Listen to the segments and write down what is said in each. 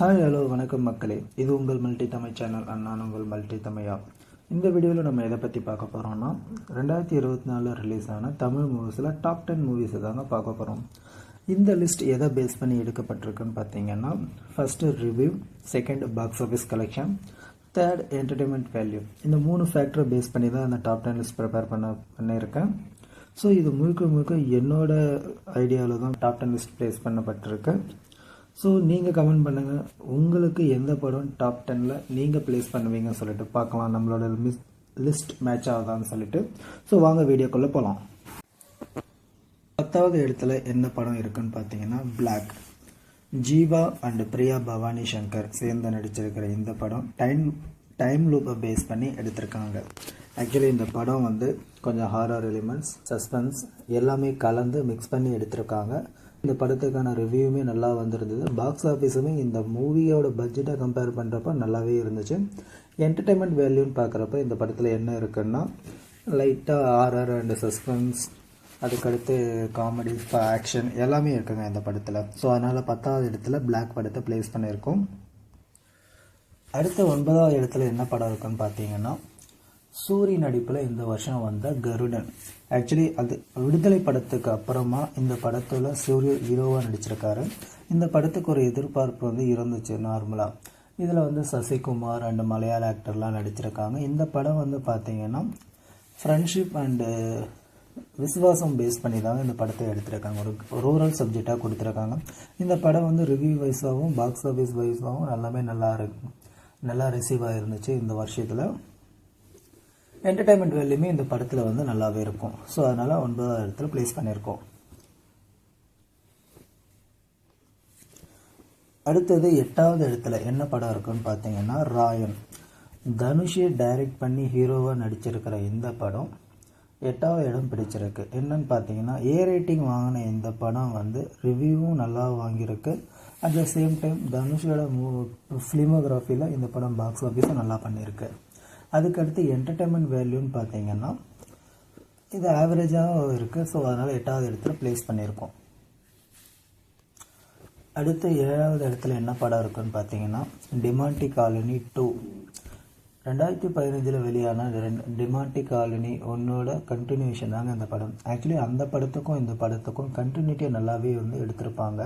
Hi hello வணக்கம் மக்களே, இது உங்கள் மல்டி தமிழ் சேனல். நான் உங்கள் மல்டி தமிழா. இந்த வீடியோவில் நம்ம எதை பற்றி பார்க்க போகிறோம்னா 2024 ரிலீஸ் ஆன தமிழ் மூவிஸில் டாப் 10 மூவிஸை தாங்க பார்க்க போகிறோம். இந்த லிஸ்ட் எதை பேஸ் பண்ணி எடுக்கப்பட்டிருக்குன்னு பார்த்தீங்கன்னா, first review, second box office collection, third entertainment value. இந்த 3 ஃபேக்டரை பேஸ் பண்ணி தான் அந்த டாப் 10 லிஸ்ட் ப்ரிப்பேர் பண்ணியிருக்கேன். ஸோ இது முழுக்க என்னோட ஐடியாவில் தான் டாப் 10 லிஸ்ட் ப்ளேஸ் பண்ணப்பட்டிருக்கு. ஸோ நீங்கள் கமெண்ட் பண்ணுங்கள், உங்களுக்கு எந்த படம் டாப் 10ல் நீங்கள் ப்ளேஸ் பண்ணுவீங்கன்னு சொல்லிட்டு பார்க்கலாம். நம்மளோட லிஸ்ட் மேட்ச் ஆகுதான்னு சொல்லிட்டு. ஸோ வாங்க வீடியோக்குள்ளே போகலாம். 10வது இடத்துல என்ன படம் இருக்குன்னு பார்த்தீங்கன்னா பிளாக். ஜீவா அண்ட் பிரியா பவானி சங்கர் சேர்ந்து நடிச்சிருக்கிற இந்த படம் டைம் லூப்பை பேஸ் பண்ணி எடுத்திருக்காங்க. ஆக்சுவலி இந்த படம் கொஞ்சம் ஹாரர் எலிமெண்ட்ஸ், சஸ்பென்ஸ் எல்லாமே கலந்து மிக்ஸ் பண்ணி எடுத்திருக்காங்க. இந்த படத்துக்கான ரிவ்யூமே நல்லா வந்திருந்தது. பாக்ஸ் ஆஃபீஸுமே இந்த மூவியோட பட்ஜெட்டை கம்பேர் பண்ணுறப்ப நல்லாவே இருந்துச்சு. என்டர்டெயின்மெண்ட் வேல்யூன்னு பார்க்குறப்ப இந்த படத்தில் என்ன இருக்குன்னா, லைட்டாக ஹாரர் அண்ட் சஸ்பென்ஸ், அதுக்கடுத்து காமெடி, ஆக்ஷன் எல்லாமே இருக்குங்க இந்த படத்தில். ஸோ அதனால் 10வது இடத்துல பிளாக் படத்தை ப்ளேஸ் பண்ணியிருக்கோம். அடுத்த 9வது இடத்துல என்ன படம் இருக்குன்னு பார்த்தீங்கன்னா, சூரி நடிப்பில் இந்த வருஷம் வந்த கருடன். ஆக்சுவலி அது விடுதலை படத்துக்கு அப்புறமா இந்த படத்தில் சூரிய ஹீரோவாக நடிச்சிருக்காரு. இந்த படத்துக்கு ஒரு எதிர்பார்ப்பு இருந்துச்சு நார்மலாக. இதில் சசிகுமார் அண்ட் மலையாள ஆக்டர்லாம் நடிச்சிருக்காங்க. இந்த படம் பார்த்தீங்கன்னா ஃப்ரெண்ட்ஷிப் அண்டு விசுவாசம் பேஸ் பண்ணி தாங்க இந்த படத்தை எடுத்திருக்காங்க. ஒரு ரூரல் சப்ஜெக்டாக கொடுத்துருக்காங்க. இந்த படம் ரிவ்யூ வைஸாகவும் பாக்ஸ் ஆஃபீஸ் வைஸாகவும் எல்லாமே நல்லா ரிசீவ் ஆகிருந்துச்சு இந்த வருஷத்தில். என்டர்டெயின்மெண்ட் வேல்யூமே இந்த படத்தில் நல்லாவே இருக்கும். ஸோ அதனால் 9வது இடத்துல ப்ளேஸ் பண்ணியிருக்கோம். அடுத்தது 8வது இடத்துல என்ன படம் இருக்குன்னு பார்த்தீங்கன்னா ராயன். தனுஷை டைரக்ட் பண்ணி ஹீரோவாக நடிச்சிருக்கிற இந்த படம் 8வது இடம் பிடிச்சிருக்கு. என்னன்னு பார்த்தீங்கன்னா, ரேட்டிங் வாங்கின இந்த படம் ரிவ்யூவும் நல்லா வாங்கியிருக்கு. அட் த சேம் டைம் தனுஷோட ஃபிலிமோகிராஃபியில் இந்த படம் பாக்ஸ் ஆஃபீஸும் நல்லா பண்ணியிருக்கு. அதுக்கடுத்து என்டர்டெயின்மெண்ட் வேல்யூன்னு பார்த்தீங்கன்னா இது ஆவரேஜாகவும் இருக்குது. ஸோ அதனால் 8வது இடத்துல ப்ளேஸ் பண்ணியிருக்கோம். அடுத்து 7வது இடத்துல என்ன படம் இருக்குன்னு பார்த்தீங்கன்னா டிமாண்டி காலனி 2. 2015 வெளியான டிமாண்டி காலனி 1 கண்டினியூஷன் தாங்க இந்த படம். ஆக்சுவலி அந்த படத்துக்கும் இந்த படத்துக்கும் கண்டினியூட்டியாக நல்லாவே எடுத்திருப்பாங்க.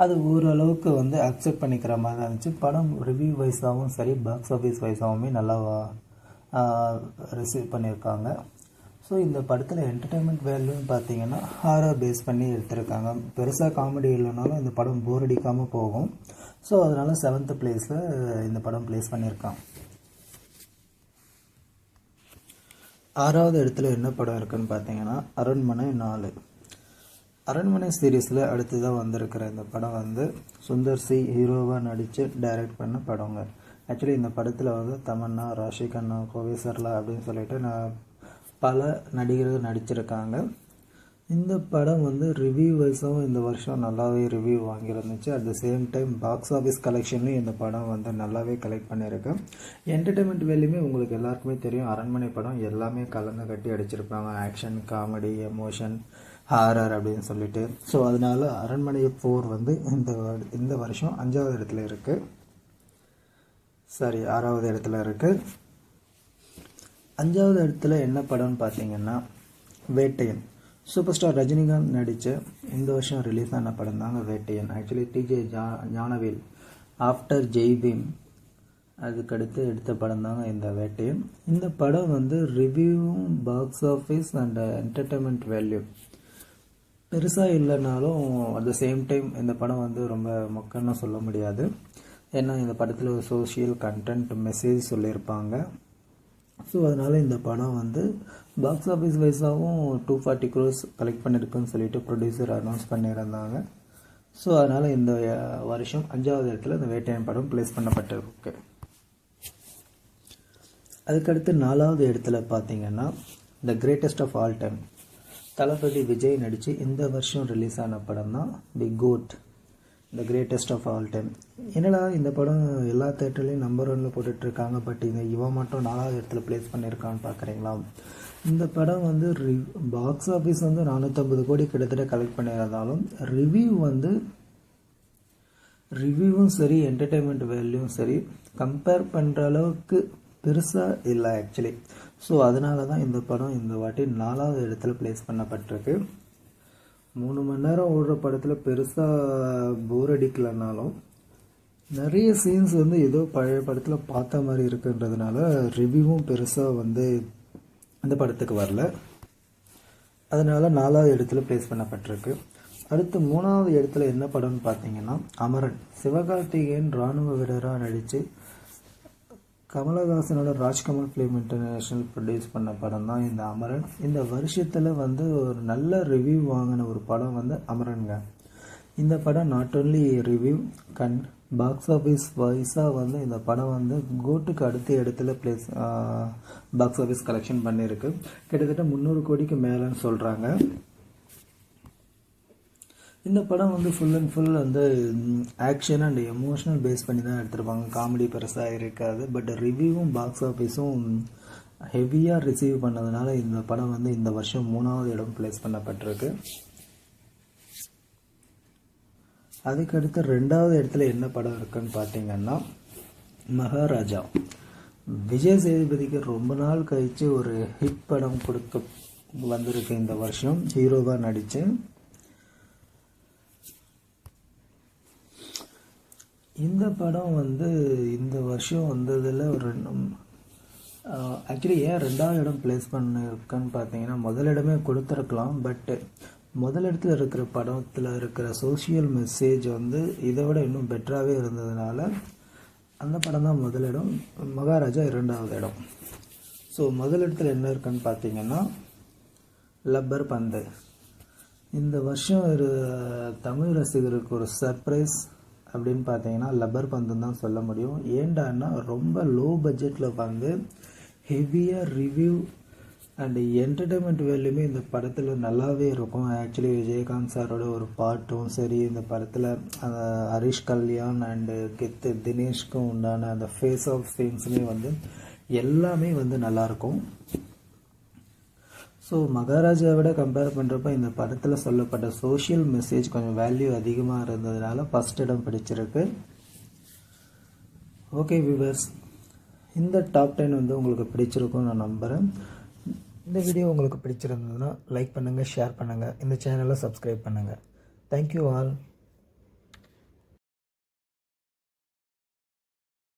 அது ஓரளவுக்கு அக்செப்ட் பண்ணிக்கிற மாதிரி தான் இருந்துச்சு. படம் ரிவ்யூ வைஸாகவும் சரி, பாக்ஸ் ஆஃபீஸ் வைஸாகவுமே நல்லா ரிசீவ் பண்ணியிருக்காங்க. ஸோ இந்த படத்தில் என்டர்டெயின்மெண்ட் வேல்யூன்னு பார்த்தீங்கன்னா ஹாரர் பேஸ் பண்ணி எடுத்திருக்காங்க. பெருசாக காமெடி இல்லைனாலும் இந்த படம் போர் அடிக்காமல் போகும். ஸோ அதனால் 7th பிளேஸில் இந்த படம் ப்ளேஸ் பண்ணியிருக்கான். 6வது இடத்துல என்ன படம் இருக்குன்னு பார்த்தீங்கன்னா அரண்மனை 4. அரண்மனை சீரீஸில் அடுத்ததாக வந்திருக்கிற இந்த படம் சுந்தர் சி ஹீரோவாக நடித்து டைரக்ட் பண்ண படங்க. ஆக்சுவலி இந்த படத்தில் தமன்னா, ராஷி கண்ணா, கோவை சர்லா அப்படின்னு சொல்லிட்டு பல நடிகர்கள் நடிச்சிருக்காங்க. இந்த படம் ரிவ்யூ வைஸாகவும் இந்த வருஷம் நல்லாவே ரிவ்யூ வாங்கியிருந்துச்சு. At the same time box office கலெக்ஷன்லையும் இந்த படம் நல்லாவே கலெக்ட் பண்ணியிருக்கு. என்டர்டெயின்மெண்ட் வேல்யூமே உங்களுக்கு எல்லாருக்குமே தெரியும். அரண்மனை படம் எல்லாமே கலந்து கட்டி அடிச்சிருப்பாங்க. ஆக்ஷன், காமெடி, எமோஷன், ஹாரர் அப்படின்னு சொல்லிட்டு. ஸோ அதனால அரண்மனை 4 இந்த வருஷம் 5வது இடத்துல இருக்குது. சாரி, 6வது இடத்துல இருக்குது. 5வது இடத்துல என்ன படம்னு பார்த்தீங்கன்னா வேட்டையன். சூப்பர் ஸ்டார் ரஜினிகாந்த் நடித்த இந்த வருஷம் ரிலீஸ் ஆன படம் தாங்க Vettaiyan. Actually TJ Gnanavel after Jai Bhim அதுக்கடுத்து எடுத்த படம் தாங்க இந்த வேட்டையன். இந்த படம் ரிவ்யூவும் box office and entertainment value பெருசாக இல்லைனாலும் அட் த சேம் டைம் இந்த படம் ரொம்ப மொக்கன்னு சொல்ல முடியாது. ஏன்னா இந்த படத்தில் ஒரு சோஷியல் கண்டென்ட் மெசேஜ் சொல்லியிருப்பாங்க. ஸோ அதனால் இந்த படம் பாக்ஸ் ஆஃபீஸ் வைஸாகவும் 240 crores கலெக்ட் பண்ணியிருக்குன்னு சொல்லிட்டு ப்ரொடியூசர் அனௌன்ஸ் பண்ணியிருந்தாங்க. ஸோ அதனால் இந்த வருஷம் 5வது இடத்துல இந்த வேட்டையன் படம் ப்ளேஸ் பண்ணப்பட்டிருக்கு. அதுக்கடுத்து 4வது இடத்துல பார்த்தீங்கன்னா the greatest of all time. Thalapathy Vijay நடித்து இந்த வருஷம் ரிலீஸ் ஆன படம் தான் the GOAT, the greatest of all time. என்னடா இந்த படம் எல்லா தேட்டர்லையும் நம்பர் 1ல் போட்டுட்ருக்காங்க, பட் இவன் மட்டும் 4வது இடத்துல ப்ளேஸ் பண்ணியிருக்கான்னு பார்க்குறீங்களா? இந்த படம் பாக்ஸ் ஆஃபீஸ் 450 கோடி கிட்டத்தட்ட கலெக்ட் பண்ணியிருந்தாலும் ரிவ்யூ ரிவ்யூவும் சரி என்டர்டெயின்மெண்ட் வேல்யூவும் சரி கம்பேர் பண்ணுற அளவுக்கு பெருசாக இல்லை ஆக்சுவலி. ஸோ அதனால தான் இந்த படம் இந்த வாட்டி 4வது இடத்துல ப்ளேஸ் பண்ணப்பட்டிருக்கு. 3 மணி நேரம் ஓடுற படத்தில் பெருசாக போர் அடிக்கலைனாலும் நிறைய சீன்ஸ் வந்து ஏதோ பழைய படத்தில் பார்த்த மாதிரி இருக்குன்றதுனால ரிவ்யூவும் பெருசாக வந்து அந்த படத்துக்கு வரல. அதனால் 4வது இடத்துல ப்ளேஸ் பண்ணப்பட்டிருக்கு. அடுத்து 3வது இடத்துல என்ன படம்னு பார்த்தீங்கன்னா அமரன். சிவகார்த்திகேயன் இராணுவ வீரராக நடித்து கமலஹாசனோட ராஜ்கமல் ஃபிலிம் இன்டர்நேஷ்னல் ப்ரொடியூஸ் பண்ண படம் தான் இந்த அமரன். இந்த வருஷத்தில் வந்து ஒரு நல்ல ரிவ்யூ வாங்கின ஒரு படம் வந்து அமரன்ங்க. இந்த படம் not only review box office வைஸாக வந்து இந்த படம் வந்து கோட்டுக்கு அடுத்த இடத்துல பாக்ஸ் ஆஃபீஸ் கலெக்ஷன் பண்ணியிருக்கு. கிட்டத்தட்ட 300 கோடிக்கு மேலேன்னு சொல்கிறாங்க. இந்த படம் வந்து ஃபுல் அண்ட் ஃபுல் வந்து ஆக்ஷன் அண்ட் எமோஷனல் பேஸ் பண்ணி தான் எடுத்திருப்பாங்க. காமெடி பெருசாக இருக்காது. பட் ரிவ்யூவும் பாக்ஸ் ஆஃபீஸும் ஹெவியாக ரிசீவ் பண்ணதுனால இந்த படம் வந்து இந்த வருஷம் 3வது இடம் ப்ளேஸ் பண்ணப்பட்டிருக்கு. அதுக்கடுத்து 2வது இடத்துல என்ன படம் இருக்குன்னு பார்த்தீங்கன்னா மகாராஜா. விஜய் சேதுபதிக்கு ரொம்ப நாள் கழித்து ஒரு ஹிட் படம் கொடுக்க வந்திருக்கு இந்த வருஷம் ஹீரோவாக நடித்து. இந்த படம் வந்து இந்த வருஷம் வந்ததில் ஒரு ஆக்சுவலி ஏன் 2வது இடம் ப்ளேஸ் பண்ணிருக்குன்னு பார்த்தீங்கன்னா முதலிடமே கொடுத்துருக்கலாம். பட் முதலிடத்தில் இருக்கிற படத்தில் இருக்கிற சோஷியல் மெசேஜ் வந்து இதை விட இன்னும் பெட்டராகவே இருந்ததுனால அந்த படம் தான் முதலிடம், மகாராஜா 2வது இடம். ஸோ முதலிடத்தில் என்ன இருக்குன்னு பார்த்தீங்கன்னா லப்பர் பந்து. இந்த வருஷம் ஒரு தமிழ் ரசிகருக்கு ஒரு சர்ப்ரைஸ் அப்படின்னு பார்த்தீங்கன்னா லப்பர் பந்துன்னு தான் சொல்ல முடியும். ஏண்டான்னா ரொம்ப லோ பட்ஜெட்டில் வந்து ஹெவியாக ரிவ்யூ அண்ட் என்டர்டெயின்மெண்ட் வேல்யூமே இந்த படத்தில் நல்லாவே இருக்கும். ஆக்சுவலி விஜயகாந்த் சாரோட ஒரு பாட்டும் சரி, இந்த படத்தில் ஹரிஷ் கல்யாண் அண்டு கெத்து தினேஷ்க்கும் உண்டான அந்த ஃபேஸ் ஆஃப் சீன்ஸுமே வந்து எல்லாமே வந்து நல்லாயிருக்கும். ஸோ மகாராஜாவை விட கம்பேர் பண்ணுறப்ப இந்த படத்தில் சொல்லப்பட்ட சோஷியல் மெசேஜ் கொஞ்சம் வேல்யூ அதிகமாக இருந்ததுனால ஃபஸ்ட் இடம் பிடிச்சிருக்கு. ஓகே வியூவர்ஸ், இந்த டாப் 10 வந்து உங்களுக்கு பிடிச்சிருக்கும்னு நான் நம்புகிறேன். இந்த வீடியோ உங்களுக்கு பிடிச்சிருந்ததுன்னா லைக் பண்ணுங்கள், ஷேர் பண்ணுங்கள், இந்த சேனலை சப்ஸ்கிரைப் பண்ணுங்கள். Thank you all.